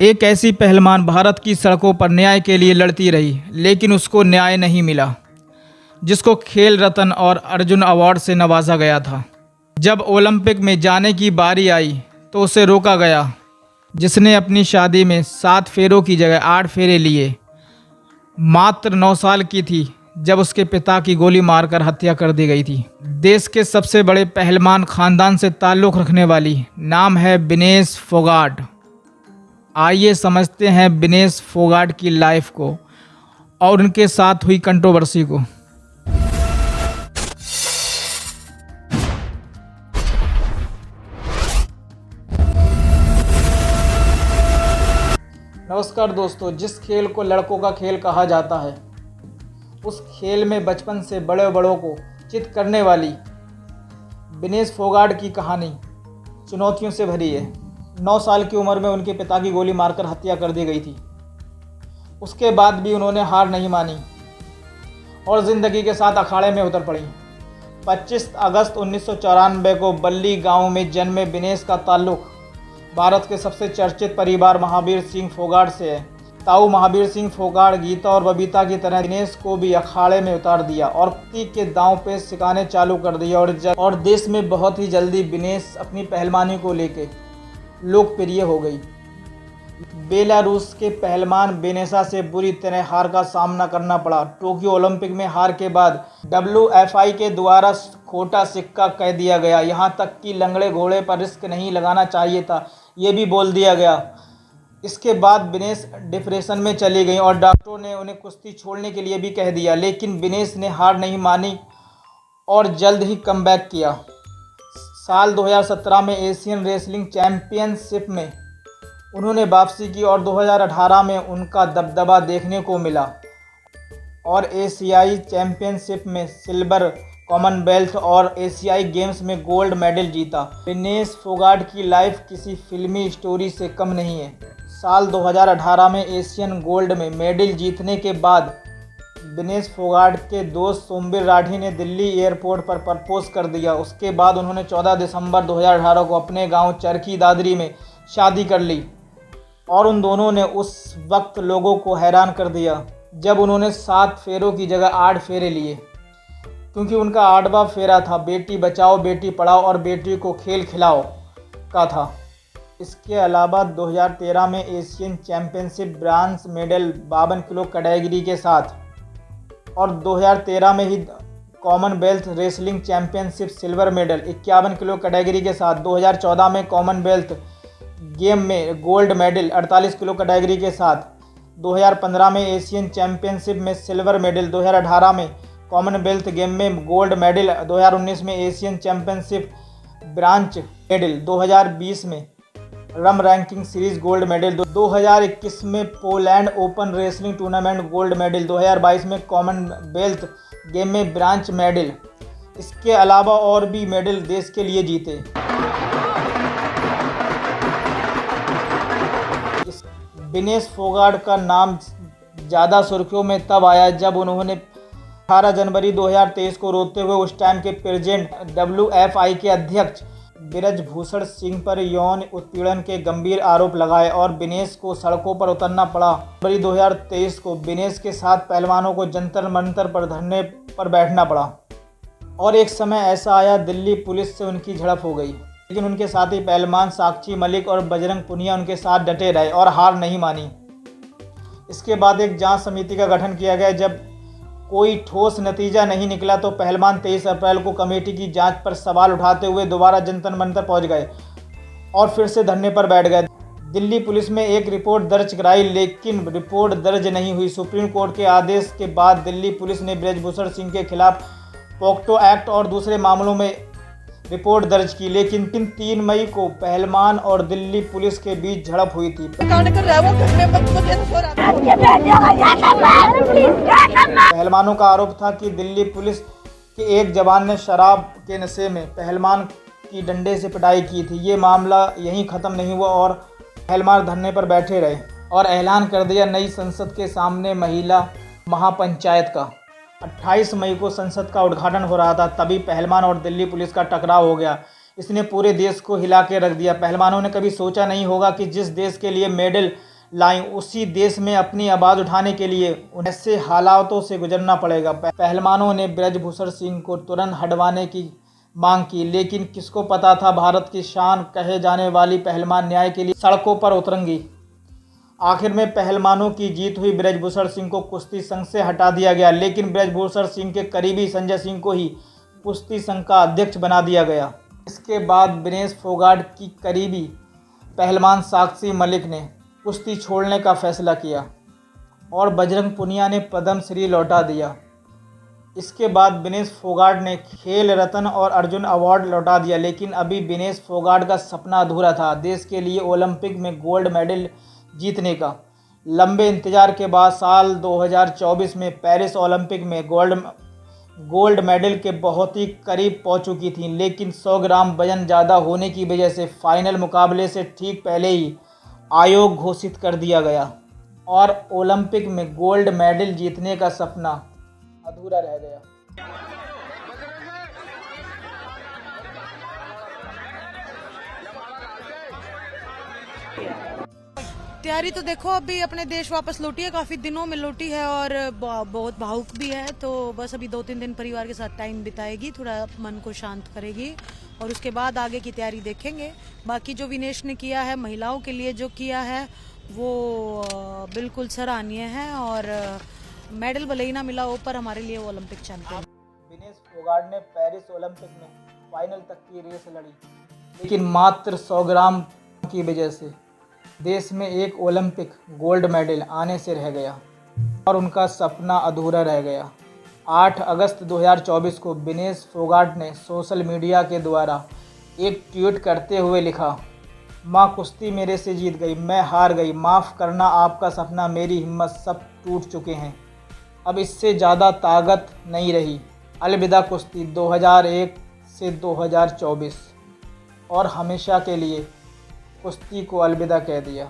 एक ऐसी पहलवान भारत की सड़कों पर न्याय के लिए लड़ती रही, लेकिन उसको न्याय नहीं मिला, जिसको खेल रत्न और अर्जुन अवार्ड से नवाजा गया था। जब ओलंपिक में जाने की बारी आई तो उसे रोका गया, जिसने अपनी शादी में 7 फेरों की जगह 8 फेरे लिए। मात्र 9 साल की थी जब उसके पिता की गोली मारकर हत्या कर दी गई थी। देश के सबसे बड़े पहलवान खानदान से ताल्लुक़ रखने वाली नाम है विनेश फोगाट। आइए समझते हैं विनेश फोगाट की लाइफ को और उनके साथ हुई कंट्रोवर्सी को। नमस्कार दोस्तों, जिस खेल को लड़कों का खेल कहा जाता है, उस खेल में बचपन से बड़े बड़ों को चित करने वाली विनेश फोगाट की कहानी चुनौतियों से भरी है। 9 साल की उम्र में उनके पिता की गोली मारकर हत्या कर दी गई थी। उसके बाद भी उन्होंने हार नहीं मानी और ज़िंदगी के साथ अखाड़े में उतर पड़ी। 25 अगस्त 1994 को बल्ली गांव में जन्मे विनेश का ताल्लुक़ भारत के सबसे चर्चित परिवार महावीर सिंह फोगाट से है। ताऊ महावीर सिंह फोगाट गीता और बबीता की तरह विनेश को भी अखाड़े में उतार दिया और कुश्ती के दांव पे सिखाने चालू कर दिया और देश में बहुत ही जल्दी विनेश अपनी पहलवानी को लेके लोकप्रिय हो गई। बेलारूस के पहलवान वेनेसा से बुरी तरह हार का सामना करना पड़ा। टोक्यो ओलंपिक में हार के बाद WFI के द्वारा खोटा सिक्का कह दिया गया। यहाँ तक कि लंगड़े घोड़े पर रिस्क नहीं लगाना चाहिए था, ये भी बोल दिया गया। इसके बाद विनेश डिप्रेशन में चली गई और डॉक्टरों ने उन्हें कुश्ती छोड़ने के लिए भी कह दिया, लेकिन विनेश ने हार नहीं मानी और जल्द ही कमबैक किया। साल 2017 में एशियन रेसलिंग चैंपियनशिप में उन्होंने वापसी की और 2018 में उनका दबदबा देखने को मिला और एशियाई चैंपियनशिप में सिल्वर, कॉमनवेल्थ और एशियाई गेम्स में गोल्ड मेडल जीता। विनेश फोगाट की लाइफ किसी फिल्मी स्टोरी से कम नहीं है। साल 2018 में एशियन गोल्ड में मेडल जीतने के बाद विनेश फोगाट के दोस्त सोमवीर राठी ने दिल्ली एयरपोर्ट पर प्रपोज कर दिया। उसके बाद उन्होंने 14 दिसंबर 2018 को अपने गांव चरखी दादरी में शादी कर ली और उन दोनों ने उस वक्त लोगों को हैरान कर दिया जब उन्होंने 7 फेरों की जगह 8 फेरे लिए, क्योंकि उनका 8वां फेरा था बेटी बचाओ बेटी पढ़ाओ और बेटी को खेल खिलाओ का था। इसके अलावा 2013 में Asian championship bronze medal 52 kilo category के साथ और 2013 में ही Commonwealth wrestling championship silver medal 51 kilo category के साथ, 2014 में कॉमनवेल्थ गेम में गोल्ड मेडल 48 किलो कैटेगरी के साथ, 2015 में एशियन चैंपियनशिप में सिल्वर मेडल, 2018 में कॉमनवेल्थ गेम में गोल्ड मेडल, 2019 में एशियन चैंपियनशिप ब्रांच मेडल, 2020 में Rome ranking series gold medal, 2021 में Poland open wrestling tournament gold medal, 2022 में कॉमनवेल्थ गेम में ब्रांच मेडल। इसके अलावा और भी मेडल देश के लिए जीते। विनेश फोगाट का नाम ज़्यादा सुर्खियों में तब आया जब उन्होंने 18 जनवरी 2023 को रोते हुए उस टाइम के प्रेसिडेंट WFI के अध्यक्ष ब्रजभूषण सिंह पर यौन उत्पीड़न के गंभीर आरोप लगाए और विनेश को सड़कों पर उतरना पड़ा। जनवरी 2023 को विनेश के साथ पहलवानों को जंतर मंतर पर धरने पर बैठना पड़ा और एक समय ऐसा आया दिल्ली पुलिस से उनकी झड़प हो गई, लेकिन उनके साथी पहलवान साक्षी मलिक और बजरंग पुनिया उनके साथ डटे रहे और हार नहीं मानी। इसके बाद एक जांच समिति का गठन किया गया। जब कोई ठोस नतीजा नहीं निकला तो पहलवान 23 अप्रैल को कमेटी की जांच पर सवाल उठाते हुए दोबारा जंतर मंतर पहुंच गए और फिर से धरने पर बैठ गए। दिल्ली पुलिस में एक रिपोर्ट दर्ज कराई, लेकिन रिपोर्ट दर्ज नहीं हुई। सुप्रीम कोर्ट के आदेश के बाद दिल्ली पुलिस ने ब्रजभूषण सिंह के खिलाफ पोक्सो एक्ट और दूसरे मामलों में रिपोर्ट दर्ज की, लेकिन 3 मई को पहलवान और दिल्ली पुलिस के बीच झड़प हुई थी। पहलवानों का आरोप था कि दिल्ली पुलिस के एक जवान ने शराब के नशे में पहलवान की डंडे से पिटाई की थी। ये मामला यहीं ख़त्म नहीं हुआ और पहलवान धरने पर बैठे रहे और ऐलान कर दिया नई संसद के सामने महिला महापंचायत का। 28 मई को संसद का उद्घाटन हो रहा था, तभी पहलवान और दिल्ली पुलिस का टकराव हो गया। इसने पूरे देश को हिला के रख दिया। पहलवानों ने कभी सोचा नहीं होगा कि जिस देश के लिए मेडल लाएं उसी देश में अपनी आवाज़ उठाने के लिए उन्हें ऐसे हालातों से गुजरना पड़ेगा। पहलवानों ने ब्रजभूषण सिंह को तुरंत हटवाने की मांग की, लेकिन किसको पता था भारत की शान कहे जाने वाली पहलवान न्याय के लिए सड़कों पर उतरेंगी। आखिर में पहलवानों की जीत हुई। ब्रजभूषण सिंह को कुश्ती संघ से हटा दिया गया, लेकिन ब्रजभूषण सिंह के करीबी संजय सिंह को ही कुश्ती संघ का अध्यक्ष बना दिया गया। इसके बाद विनेश फोगाट की करीबी पहलवान साक्षी मलिक ने कुश्ती छोड़ने का फैसला किया और बजरंग पुनिया ने पद्म श्री लौटा दिया। इसके बाद विनेश फोगाट ने खेल रत्न और अर्जुन अवार्ड लौटा दिया, लेकिन अभी विनेश फोगाट का सपना अधूरा था। देश के लिए ओलंपिक में गोल्ड मेडल जीतने का लंबे इंतजार के बाद साल 2024 में पेरिस ओलंपिक में गोल्ड मेडल के बहुत ही करीब पहुंच चुकी थी, लेकिन 100 ग्राम वजन ज़्यादा होने की वजह से फाइनल मुकाबले से ठीक पहले ही आयोग घोषित कर दिया गया और ओलंपिक में गोल्ड मेडल जीतने का सपना अधूरा रह गया। तैयारी तो देखो अभी अपने देश वापस लौटी है, काफ़ी दिनों में लौटी है और बहुत भावुक भी है। तो बस अभी 2-3 दिन परिवार के साथ टाइम बिताएगी, थोड़ा मन को शांत करेगी और उसके बाद आगे की तैयारी देखेंगे। बाकी जो विनेश ने किया है महिलाओं के लिए जो किया है वो बिल्कुल सराहनीय है और मेडल भले ही ना मिला हो पर हमारे लिए वो ओलंपिक चैंपियन। विनेश फोगाट ने पेरिस ओलंपिक में फाइनल तक की रेस लड़ी, लेकिन मात्र 100 ग्राम की वजह से देश में एक ओलंपिक गोल्ड मेडल आने से रह गया और उनका सपना अधूरा रह गया। 8 अगस्त 2024 को विनेश फोगाट ने सोशल मीडिया के द्वारा एक ट्वीट करते हुए लिखा, माँ कुश्ती मेरे से जीत गई, मैं हार गई, माफ़ करना, आपका सपना, मेरी हिम्मत सब टूट चुके हैं, अब इससे ज़्यादा ताकत नहीं रही, अलविदा कुश्ती 2001 से 2024 और हमेशा के लिए कुश्ती को अलविदा कह दिया।